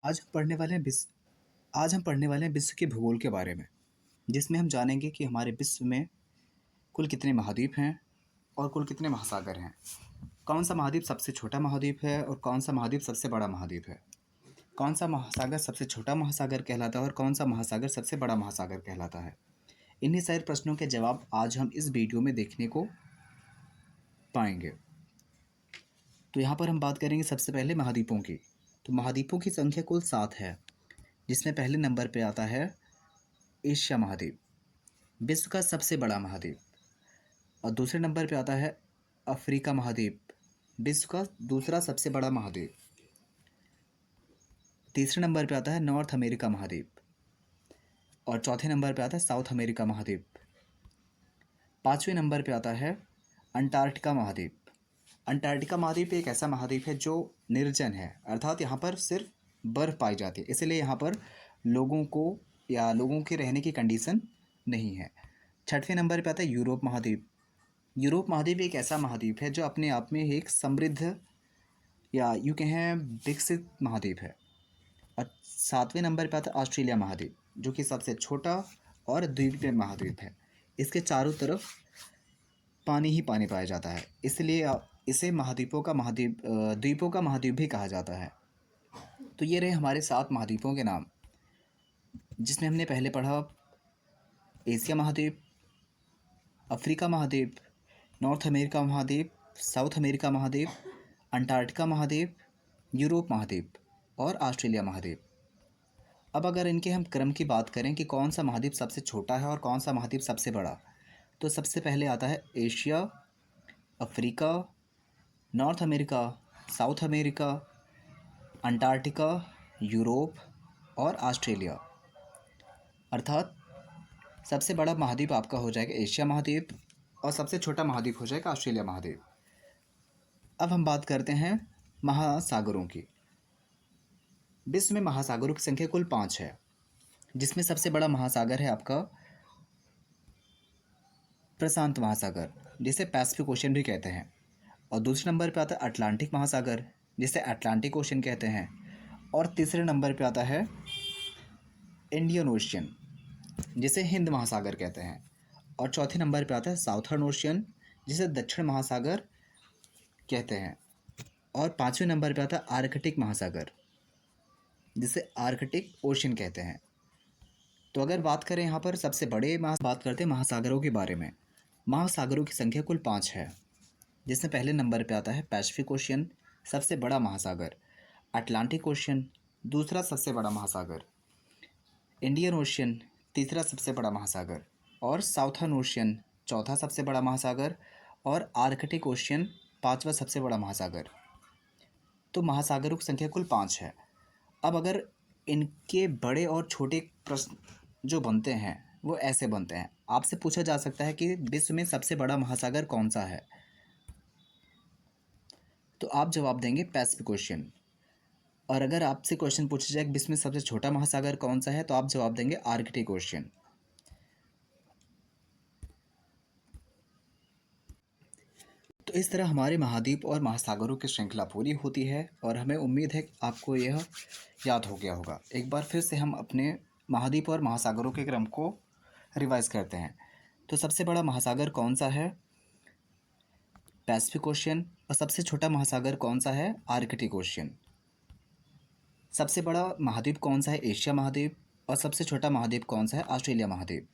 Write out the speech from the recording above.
आज हम पढ़ने वाले हैं विश्व के भूगोल के बारे में, जिसमें हम जानेंगे कि हमारे विश्व में कुल कितने महाद्वीप हैं और कुल कितने महासागर हैं। कौन सा महाद्वीप सबसे छोटा महाद्वीप है और कौन सा महाद्वीप सबसे बड़ा महाद्वीप है। कौन सा महासागर सबसे छोटा महासागर कहलाता है और कौन सा महासागर सबसे बड़ा महासागर कहलाता है। इन्हीं सारे प्रश्नों के जवाब आज हम इस वीडियो में देखने को पाएंगे। तो यहाँ पर हम बात करेंगे सबसे पहले महाद्वीपों की। तो महाद्वीपों की संख्या कुल 7 है, जिसमें पहले नंबर पे आता है एशिया महाद्वीप, विश्व का सबसे बड़ा महाद्वीप। और दूसरे नंबर पे आता है अफ्रीका महाद्वीप, विश्व का दूसरा सबसे बड़ा महाद्वीप। तीसरे नंबर पे आता है नॉर्थ अमेरिका महाद्वीप और चौथे नंबर पे आता है साउथ अमेरिका महाद्वीप। पाँचवें नंबर पे आता है अंटार्कटिका महाद्वीप। अंटार्कटिका महाद्वीप एक ऐसा महाद्वीप है जो निर्जन है, अर्थात यहाँ पर सिर्फ बर्फ़ पाई जाती है, इसलिए यहाँ पर लोगों के रहने की कंडीशन नहीं है। छठवें नंबर पे आता है यूरोप महाद्वीप। यूरोप महाद्वीप एक ऐसा महाद्वीप है जो अपने आप में एक समृद्ध या यूँ कहें विकसित महाद्वीप है। और सातवें नंबर पे आता है ऑस्ट्रेलिया महाद्वीप, जो कि सबसे छोटा और द्वीपीय महाद्वीप है। इसके चारों तरफ पानी ही पानी पाया जाता है, इसलिए इसे द्वीपों का महाद्वीप भी कहा जाता है। तो ये रहे हमारे 7 महाद्वीपों के नाम, जिसमें हमने पहले पढ़ा एशिया महाद्वीप, अफ्रीका महाद्वीप, नॉर्थ अमेरिका महाद्वीप, साउथ अमेरिका महाद्वीप, अंटार्कटिका महाद्वीप, यूरोप महाद्वीप और ऑस्ट्रेलिया महाद्वीप। अब अगर इनके हम क्रम की बात करें कि कौन सा महाद्वीप सबसे छोटा है और कौन सा महाद्वीप सबसे बड़ा, तो सबसे पहले आता है Asia, Africa, north America, south America, Antarctica, Europe और ऑस्ट्रेलिया। अर्थात सबसे बड़ा महाद्वीप आपका हो जाएगा एशिया महाद्वीप और सबसे छोटा महाद्वीप हो जाएगा ऑस्ट्रेलिया महाद्वीप। अब हम बात करते हैं महासागरों की। विश्व में महासागरों की संख्या कुल 5 है, जिसमें सबसे बड़ा महासागर है आपका प्रशांत महासागर, जिसे पैसिफिक ओशन भी कहते हैं। और दूसरे नंबर पे आता है अटलांटिक महासागर, जिसे अटलांटिक ओशन कहते हैं। और तीसरे नंबर पे आता है इंडियन ओशियन, जिसे हिंद महासागर कहते हैं। और चौथे नंबर पे आता है साउथर्न ओशियन, जिसे दक्षिण महासागर कहते हैं। और पाँचवें नंबर पे आता है आर्कटिक महासागर, जिसे आर्कटिक ओशियन कहते हैं। तो अगर बात करें यहाँ पर सबसे बड़े बात करते हैं महासागरों के बारे में। महासागरों की संख्या कुल 5 है, जिसमें पहले नंबर पे आता है पैसिफिक ओशियन, सबसे बड़ा महासागर। अटलांटिक ओशियन, दूसरा सबसे बड़ा महासागर। इंडियन ओशियन, तीसरा सबसे बड़ा महासागर। और साउथर्न ओशियन, चौथा सबसे बड़ा महासागर। और आर्कटिक ओशियन, पांचवा सबसे बड़ा महासागर। तो महासागरों की संख्या कुल 5 है। अब अगर इनके बड़े और छोटे प्रश्न जो बनते हैं वो ऐसे बनते हैं। आपसे पूछा जा सकता है कि विश्व में सबसे बड़ा महासागर कौन सा है, तो आप जवाब देंगे पैसिफिक ओशियन। और अगर आपसे क्वेश्चन पूछा जाए कि विश्व में सबसे छोटा महासागर कौन सा है, तो आप जवाब देंगे आर्कटिक ओशियन। तो इस तरह हमारे महाद्वीप और महासागरों की श्रृंखला पूरी होती है और हमें उम्मीद है कि आपको यह याद हो गया होगा। एक बार फिर से हम अपने महाद्वीप और महासागरों के क्रम को रिवाइज करते हैं। तो सबसे बड़ा महासागर कौन सा है, पैसिफिक ओशियन। और सबसे छोटा महासागर कौन सा है, आर्कटिक ओशियन। सबसे बड़ा महाद्वीप कौन सा है, एशिया महाद्वीप। और सबसे छोटा महाद्वीप कौन सा है, ऑस्ट्रेलिया महाद्वीप।